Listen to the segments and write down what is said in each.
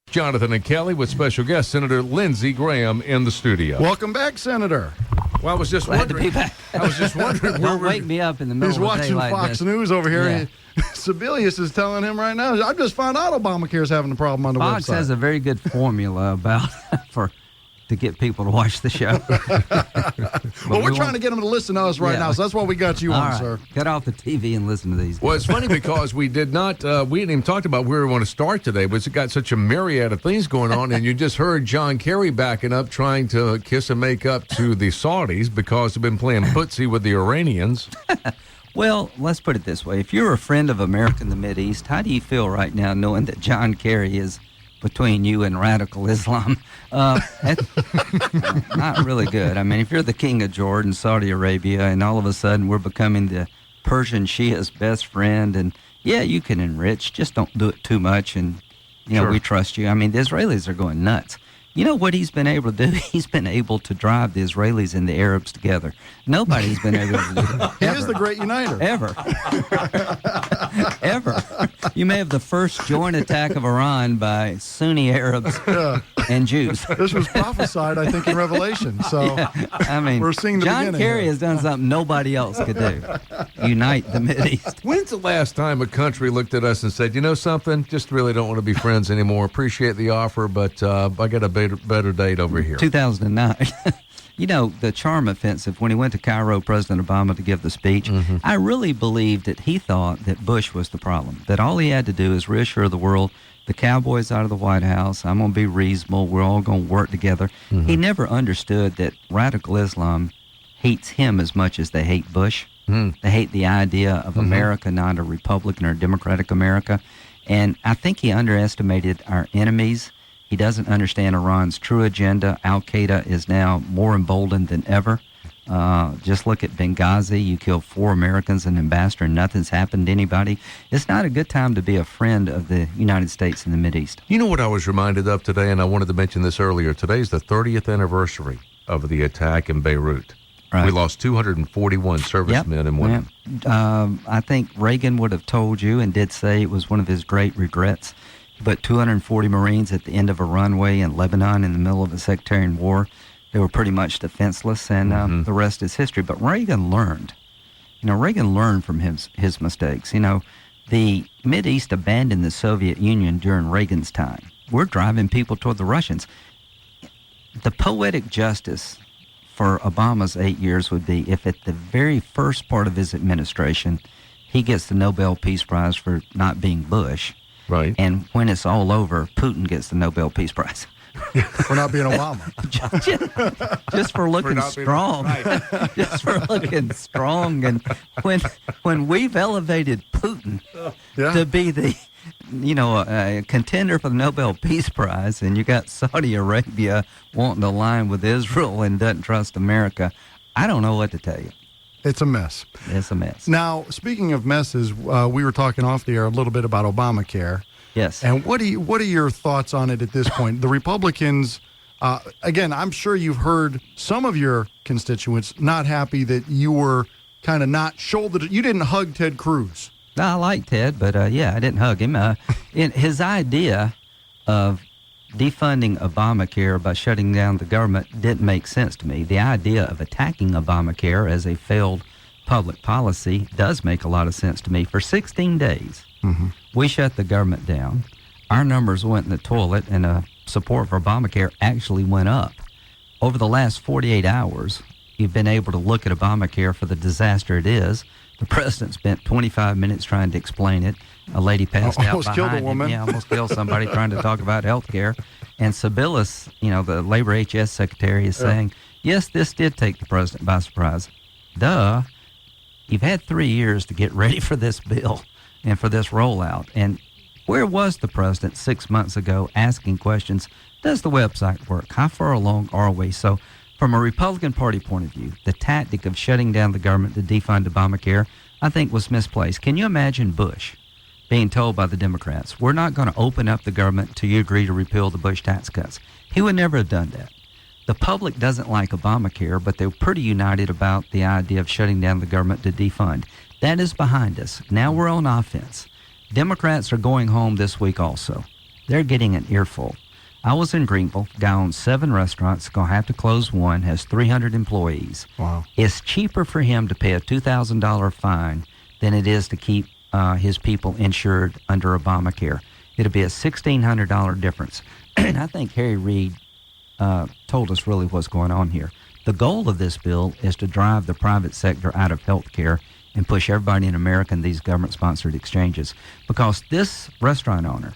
Jonathan and Kelly with special guest Senator Lindsey Graham in the studio. Welcome back, Senator. Well, I was just Glad wondering. to be back. I was just wondering. Don't wake me up in the middle He's of the watching day like Fox this. News over here. Yeah. Sebelius is telling him right now, I just found out Obamacare is having a problem on the Fox website. has a very good formula about to get people to watch the show. Well, we're trying to get them to listen to us right now, so that's why we got you All on, right. sir. Get off the TV and listen to these. Well, it's funny because we did not, we hadn't even talked about where we want to start today, but it's got such a myriad of things going on, and you just heard John Kerry backing up, trying to kiss and make up to the Saudis because they've been playing footsie with the Iranians. Well, let's put it this way. If you're a friend of America in the Mideast, how do you feel right now knowing that John Kerry is between you and radical Islam? Not really good. I mean, if you're the king of Jordan, Saudi Arabia, and all of a sudden we're becoming the Persian Shia's best friend, and yeah, you can enrich, just don't do it too much, and Sure. we trust you. I mean, the Israelis are going nuts. You know what he's been able to do? He's been able to drive the Israelis and the Arabs together. Nobody's been able to do that. He is the great uniter. Ever. Ever. You may have the first joint attack of Iran by Sunni Arabs and Jews. This was prophesied, I think, in Revelation. So I mean, we're seeing the John beginning Kerry here. has done something nobody else could do. Unite the Mideast. When's the last time a country looked at us and said, you know something, just really don't want to be friends anymore, appreciate the offer, but I got a better date over here. 2009. You know, the charm offensive, when he went to Cairo, President Obama, to give the speech, I really believed that he thought that Bush was the problem, that all he had to do is reassure the world, the cowboys out of the White House, I'm going to be reasonable, we're all going to work together. He never understood that radical Islam hates him as much as they hate Bush. They hate the idea of America, not a Republican or Democratic America. And I think he underestimated our enemies. He doesn't understand Iran's true agenda. Al-Qaeda is now more emboldened than ever. Just look at Benghazi. You killed 4 Americans and an ambassador, and nothing's happened to anybody. It's not a good time to be a friend of the United States in the Mideast. You know what I was reminded of today, and I wanted to mention this earlier. Today's the 30th anniversary of the attack in Beirut. Right. We lost 241 servicemen and women. I think Reagan would have told you and did say it was one of his great regrets. But 240 Marines at the end of a runway in Lebanon in the middle of a sectarian war, they were pretty much defenseless, and the rest is history. But Reagan learned. Reagan learned from his mistakes. The Mideast abandoned the Soviet Union during Reagan's time. We're driving people toward the Russians. The poetic justice for Obama's 8 years would be if at the very first part of his administration, he gets the Nobel Peace Prize for not being Bush. Right. And when it's all over, Putin gets the Nobel Peace Prize. For not being Obama. just for looking strong. Just for looking strong. And when we've elevated Putin to be the, a contender for the Nobel Peace Prize, and you got Saudi Arabia wanting to align with Israel and doesn't trust America, I don't know what to tell you. It's a mess. It's a mess. Now, speaking of messes, we were talking off the air a little bit about Obamacare. Yes. And what are your thoughts on it at this point? The Republicans, again, I'm sure you've heard some of your constituents not happy that you were kind of not you didn't hug Ted Cruz. No, I like Ted, but I didn't hug him. His idea of defunding Obamacare by shutting down the government didn't make sense to me. The idea of attacking Obamacare as a failed public policy does make a lot of sense to me. For 16 days, we shut the government down. Our numbers went in the toilet, and support for Obamacare actually went up. Over the last 48 hours, you've been able to look at Obamacare for the disaster it is. The president spent 25 minutes trying to explain it. A lady passed out almost killed a behind woman. him. Yeah, almost killed somebody trying to talk about health care. And Sebelius, the Labor HS Secretary, is saying, yes, this did take the president by surprise. Duh. You've had 3 years to get ready for this bill and for this rollout. And where was the president 6 months ago asking questions? Does the website work? How far along are we? So from a Republican Party point of view, the tactic of shutting down the government to defund Obamacare, I think, was misplaced. Can you imagine Bush being told by the Democrats, we're not going to open up the government till you agree to repeal the Bush tax cuts? He would never have done that. The public doesn't like Obamacare, but they're pretty united about the idea of shutting down the government to defund. That is behind us. Now we're on offense. Democrats are going home this week also. They're getting an earful. I was in Greenville. Guy owns 7 restaurants, going to have to close one, has 300 employees. Wow. It's cheaper for him to pay a $2,000 fine than it is to keep his people insured under Obamacare. It'll be a $1,600 difference. And I think Harry Reid told us really what's going on here. The goal of this bill is to drive the private sector out of health care and push everybody in America in these government-sponsored exchanges, because this restaurant owner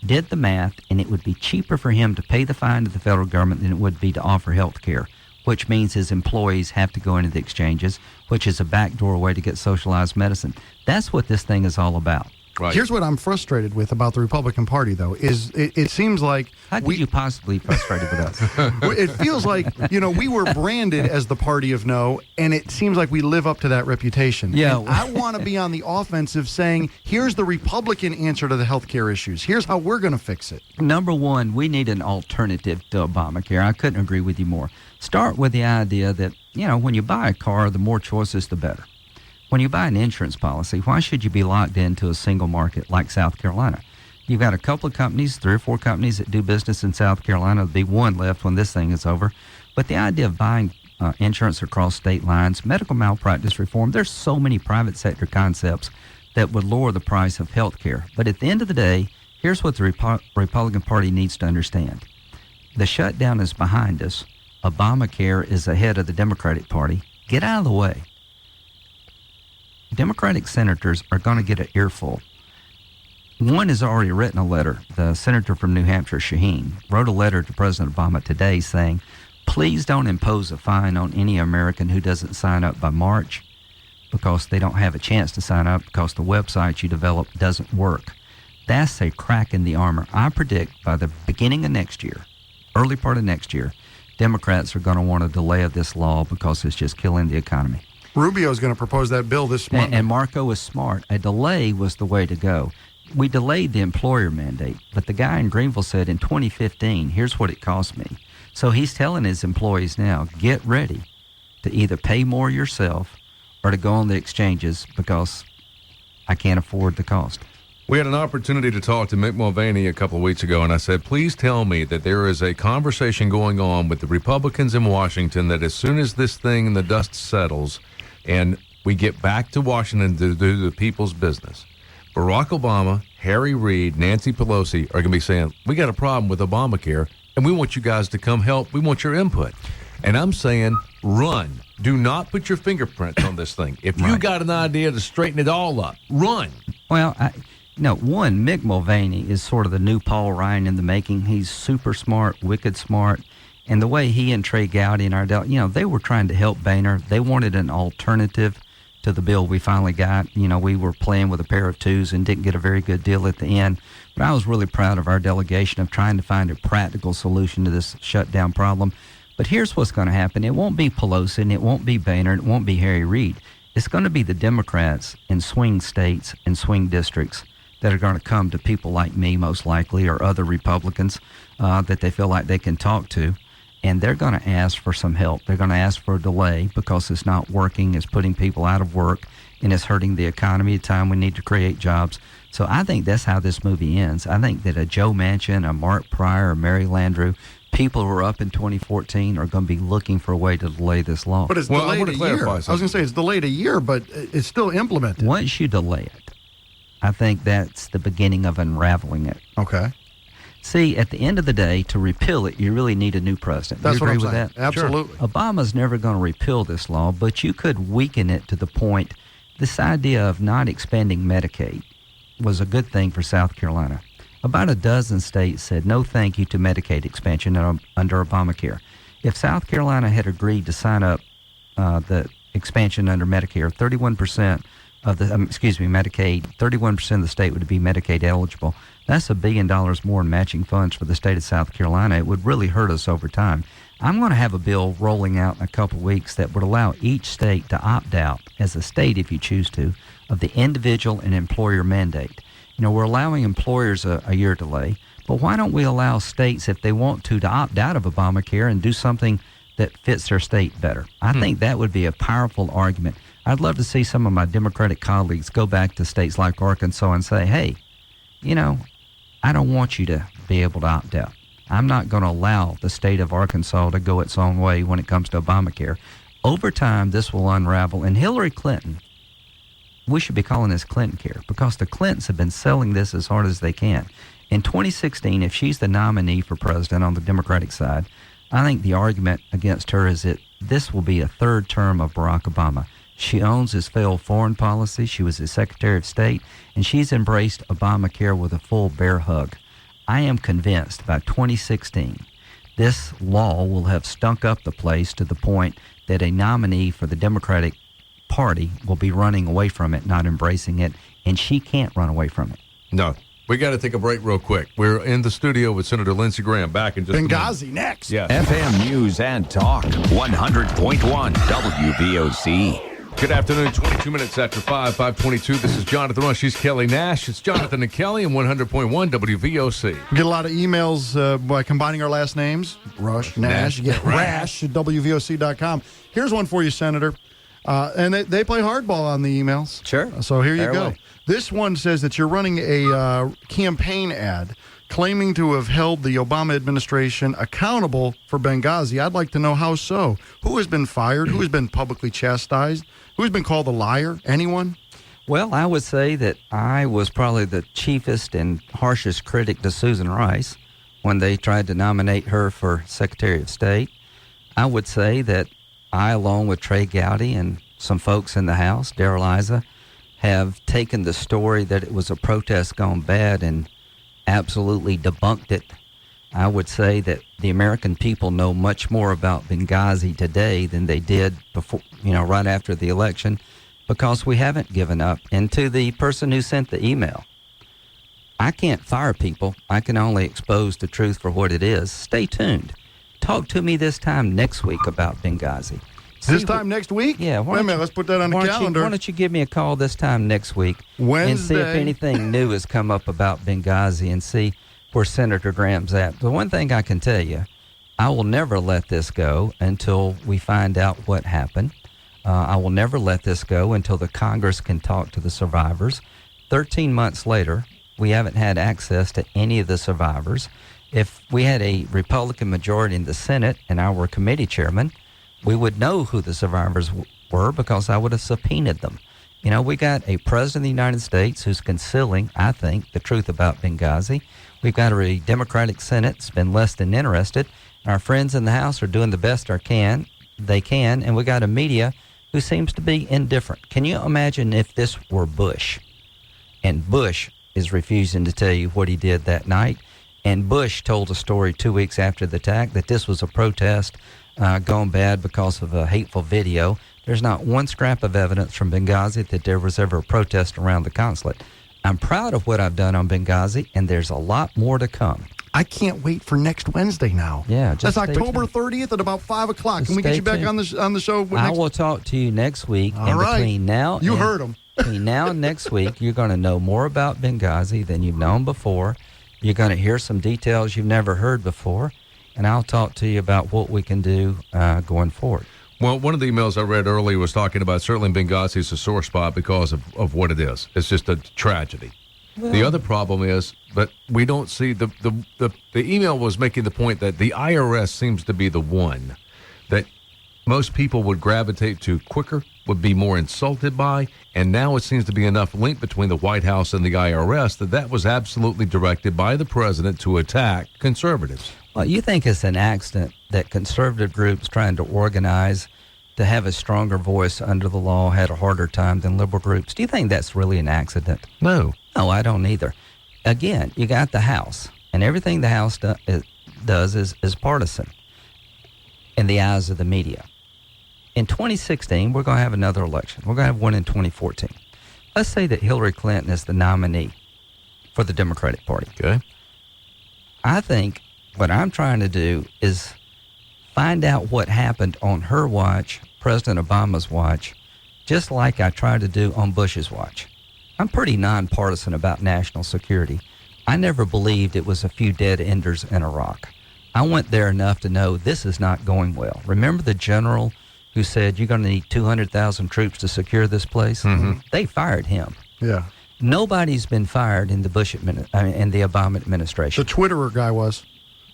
did the math, and it would be cheaper for him to pay the fine to the federal government than it would be to offer health care, which means his employees have to go into the exchanges, which is a backdoor way to get socialized medicine. That's what this thing is all about. Right. Here's what I'm frustrated with about the Republican Party, though, is it seems like... How could you possibly be frustrated with us? It feels like, we were branded as the party of no, and it seems like we live up to that reputation. Yeah. And I want to be on the offensive saying, here's the Republican answer to the health care issues. Here's how we're going to fix it. Number one, we need an alternative to Obamacare. I couldn't agree with you more. Start with the idea that, when you buy a car, the more choices, the better. When you buy an insurance policy, why should you be locked into a single market like South Carolina? You've got a couple of companies, 3 or 4 companies that do business in South Carolina. There'll be one left when this thing is over. But the idea of buying insurance across state lines, medical malpractice reform, there's so many private sector concepts that would lower the price of health care. But at the end of the day, here's what the Republican Party needs to understand. The shutdown is behind us. Obamacare is ahead of the Democratic Party. Get out of the way. Democratic senators are going to get an earful. One has already written a letter. The senator from New Hampshire, Shaheen, wrote a letter to President Obama today saying, please don't impose a fine on any American who doesn't sign up by March, because they don't have a chance to sign up because the website you developed doesn't work. That's a crack in the armor. I predict by the beginning of next year, early part of next year, Democrats are going to want a delay of this law because it's just killing the economy. Rubio is going to propose that bill this month. And Marco was smart. A delay was the way to go. We delayed the employer mandate, but the guy in Greenville said in 2015, here's what it cost me. So he's telling his employees now, get ready to either pay more yourself or to go on the exchanges because I can't afford the cost. We had an opportunity to talk to Mick Mulvaney a couple of weeks ago, and I said, please tell me that there is a conversation going on with the Republicans in Washington that as soon as this thing in the dust settles and we get back to Washington to do the people's business, Barack Obama, Harry Reid, Nancy Pelosi are going to be saying, we got a problem with Obamacare, and we want you guys to come help. We want your input. And I'm saying, run. Do not put your fingerprints on this thing. If you got an idea to straighten it all up, run. Well, Mick Mulvaney is sort of the new Paul Ryan in the making. He's super smart, wicked smart. And the way he and Trey Gowdy and Ardell, they were trying to help Boehner. They wanted an alternative to the bill we finally got. We were playing with a pair of twos and didn't get a very good deal at the end. But I was really proud of our delegation of trying to find a practical solution to this shutdown problem. But here's what's going to happen. It won't be Pelosi, and it won't be Boehner, and it won't be Harry Reid. It's going to be the Democrats in swing states and swing districts that are going to come to people like me, most likely, or other Republicans that they feel like they can talk to. And they're going to ask for some help. They're going to ask for a delay because it's not working. It's putting people out of work, and it's hurting the economy at a time we need to create jobs. So I think that's how this movie ends. I think that a Joe Manchin, a Mark Pryor, a Mary Landrieu, people who are up in 2014 are going to be looking for a way to delay this law. But it's delayed a year. I was going to say it's delayed a year, but it's still implemented. Once you delay it, I think that's the beginning of unraveling it. Okay. See, at the end of the day, to repeal it, you really need a new president. That's you agree what I'm with saying. that? Absolutely. Sure. Obama's never going to repeal this law, but you could weaken it to the point. This idea of not expanding Medicaid was a good thing for South Carolina. About a dozen states said no thank you to Medicaid expansion under Obamacare. If South Carolina had agreed to sign up the expansion under Medicare, 31% of the, Medicaid, 31% of the state would be Medicaid eligible. That's $1 billion more in matching funds for the state of South Carolina. It would really hurt us over time. I'm going to have a bill rolling out in a couple of weeks that would allow each state to opt out, as a state if you choose to, of the individual and employer mandate. We're allowing employers a year delay, but why don't we allow states, if they want to opt out of Obamacare and do something that fits their state better? I think that would be a powerful argument. I'd love to see some of my Democratic colleagues go back to states like Arkansas and say, hey, I don't want you to be able to opt out. I'm not going to allow the state of Arkansas to go its own way when it comes to Obamacare. Over time, this will unravel. And Hillary Clinton, we should be calling this Clinton care, because the Clintons have been selling this as hard as they can. In 2016, if she's the nominee for president on the Democratic side, I think the argument against her is that this will be a third term of Barack Obama. She owns his failed foreign policy. She was his Secretary of State, and she's embraced Obamacare with a full bear hug. I am convinced by 2016, this law will have stunk up the place to the point that a nominee for the Democratic Party will be running away from it, not embracing it, and she can't run away from it. No. We got to take a break real quick. We're in the studio with Senator Lindsey Graham. Back in just Benghazi next. Yes. FM News and Talk, 100.1 WVOC. Good afternoon, 22 minutes after 522. This is Jonathan Rush. She's Kelly Nash. It's Jonathan and Kelly in 100.1 WVOC. We get a lot of emails by combining our last names. Rush, Nash. You get Rash at WVOC.com. Here's one for you, Senator. And they play hardball on the emails. Sure. So here you Fair go. away. This one says that you're running a campaign ad claiming to have held the Obama administration accountable for Benghazi. I'd like to know how so. Who has been fired? Who has been publicly chastised? Who's been called a liar? Anyone? Well, I would say that I was probably the chiefest and harshest critic to Susan Rice when they tried to nominate her for Secretary of State. I would say that I, along with Trey Gowdy and some folks in the House, Darrell Issa, have taken the story that it was a protest gone bad and absolutely debunked it. I would say that the American people know much more about Benghazi today than they did before, right after the election, because we haven't given up. And to the person who sent the email, I can't fire people. I can only expose the truth for what it is. Stay tuned. Talk to me this time next week about Benghazi. This time next week? Yeah. Wait a minute, let's put that on the calendar. Why don't you give me a call this time next week Wednesday. and see if anything new has come up about Benghazi and see where Senator Graham's at. The one thing I can tell you, I will never let this go until we find out what happened. I will never let this go until the Congress can talk to the survivors. 13 months later, we haven't had access to any of the survivors. If we had a Republican majority in the Senate and I were committee chairman, we would know who the survivors were because I would have subpoenaed them. We got a president of the United States who's concealing, I think, the truth about Benghazi. We've got a Democratic Senate that's been less than interested. Our friends in the House are doing the best they can, and we got a media who seems to be indifferent. Can you imagine if this were Bush, and Bush is refusing to tell you what he did that night, and Bush told a story 2 weeks after the attack that this was a protest gone bad because of a hateful video. There's not one scrap of evidence from Benghazi that there was ever a protest around the consulate. I'm proud of what I've done on Benghazi, and there's a lot more to come. I can't wait for next Wednesday now. Yeah, that's October 30th at about 5 o'clock. Can we get you back on the show? I will talk to you next week. All right. Between now and next week, you're going to know more about Benghazi than you've known before. You're going to hear some details you've never heard before, and I'll talk to you about what we can do going forward. Well, one of the emails I read earlier was talking about certainly Benghazi is a sore spot because of what it is. It's just a tragedy. Well, the other problem is that we don't see the email was making the point that the IRS seems to be the one that most people would gravitate to quicker, would be more insulted by, and now it seems to be enough link between the White House and the IRS that was absolutely directed by the president to attack conservatives. Well, you think it's an accident that conservative groups trying to organize to have a stronger voice under the law had a harder time than liberal groups? Do you think that's really an accident? No. No, I don't either. Again, you got the House, and everything the House does is partisan in the eyes of the media. In 2016, we're going to have another election. We're going to have one in 2014. Let's say that Hillary Clinton is the nominee for the Democratic Party. Okay. I think what I'm trying to do is find out what happened on her watch, President Obama's watch, just like I tried to do on Bush's watch. I'm pretty nonpartisan about national security. I never believed it was a few dead enders in Iraq. I went there enough to know this is not going well. Remember the general who said you're going to need 200,000 troops to secure this place? Mm-hmm. They fired him. Yeah. Nobody's been fired in the in the Obama administration. The Twitterer guy was.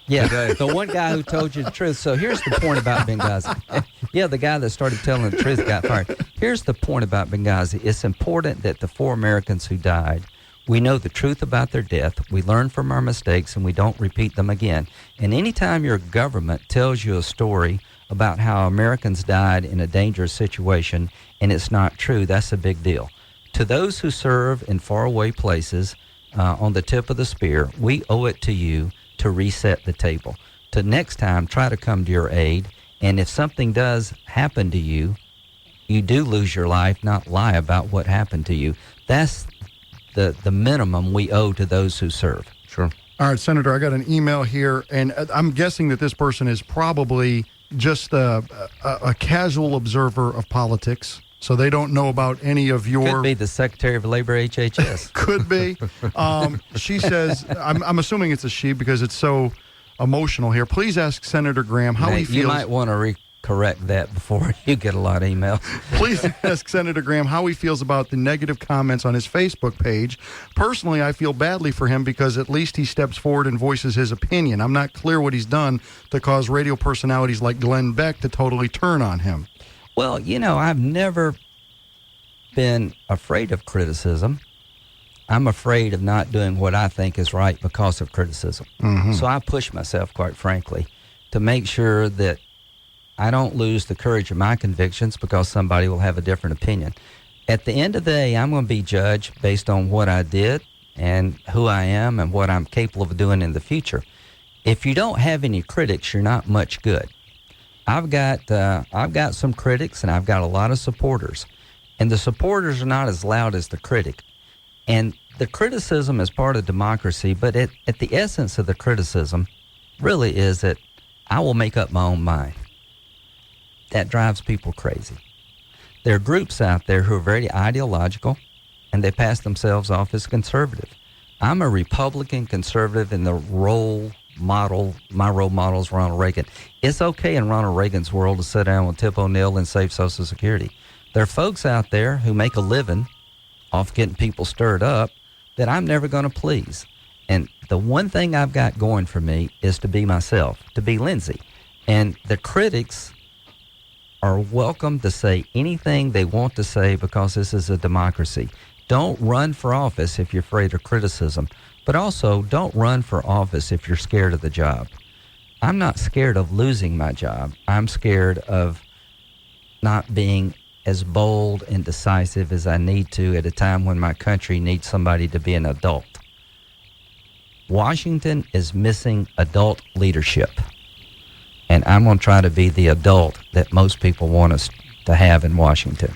Yeah, the one guy who told you the truth. So here's the point about Benghazi. Yeah, the guy that started telling the truth got fired. Here's the point about Benghazi. It's important that the 4 Americans who died, we know the truth about their death, we learn from our mistakes, and we don't repeat them again. And anytime your government tells you a story about how Americans died in a dangerous situation and it's not true, that's a big deal. To those who serve in faraway places on the tip of the spear, we owe it to you to reset the table. To next time, try to come to your aid. And if something does happen to you, you do lose your life, not lie about what happened to you. That's the minimum we owe to those who serve. Sure. All right, Senator, I got an email here, and I'm guessing that this person is probably just a casual observer of politics. So they don't know about any of your... Could be the Secretary of Labor, HHS. Could be. She says, I'm assuming it's a she because it's so emotional here. Please ask Senator Graham how he feels... You might want to correct that before you get a lot of emails. Please ask Senator Graham how he feels about the negative comments on his Facebook page. Personally, I feel badly for him because at least he steps forward and voices his opinion. I'm not clear what he's done to cause radio personalities like Glenn Beck to totally turn on him. Well, I've never been afraid of criticism. I'm afraid of not doing what I think is right because of criticism. Mm-hmm. So I push myself, quite frankly, to make sure that I don't lose the courage of my convictions because somebody will have a different opinion. At the end of the day, I'm going to be judged based on what I did and who I am and what I'm capable of doing in the future. If you don't have any critics, you're not much good. I've got some critics and I've got a lot of supporters, and the supporters are not as loud as the critic. And the criticism is part of democracy, but at the essence of the criticism really is that I will make up my own mind. That drives people crazy. There are groups out there who are very ideological, and they pass themselves off as conservative. I'm a Republican conservative in the role model. My role model is Ronald Reagan. It's okay in Ronald Reagan's world to sit down with Tip O'Neill and save Social Security. There are folks out there who make a living off getting people stirred up that I'm never going to please. And the one thing I've got going for me is to be myself, to be Lindsey. And the critics are welcome to say anything they want to say because this is a democracy. Don't run for office if you're afraid of criticism, but also don't run for office if you're scared of the job. I'm not scared of losing my job. I'm scared of not being as bold and decisive as I need to at a time when my country needs somebody to be an adult. Washington is missing adult leadership. And I'm going to try to be the adult that most people want us to have in Washington.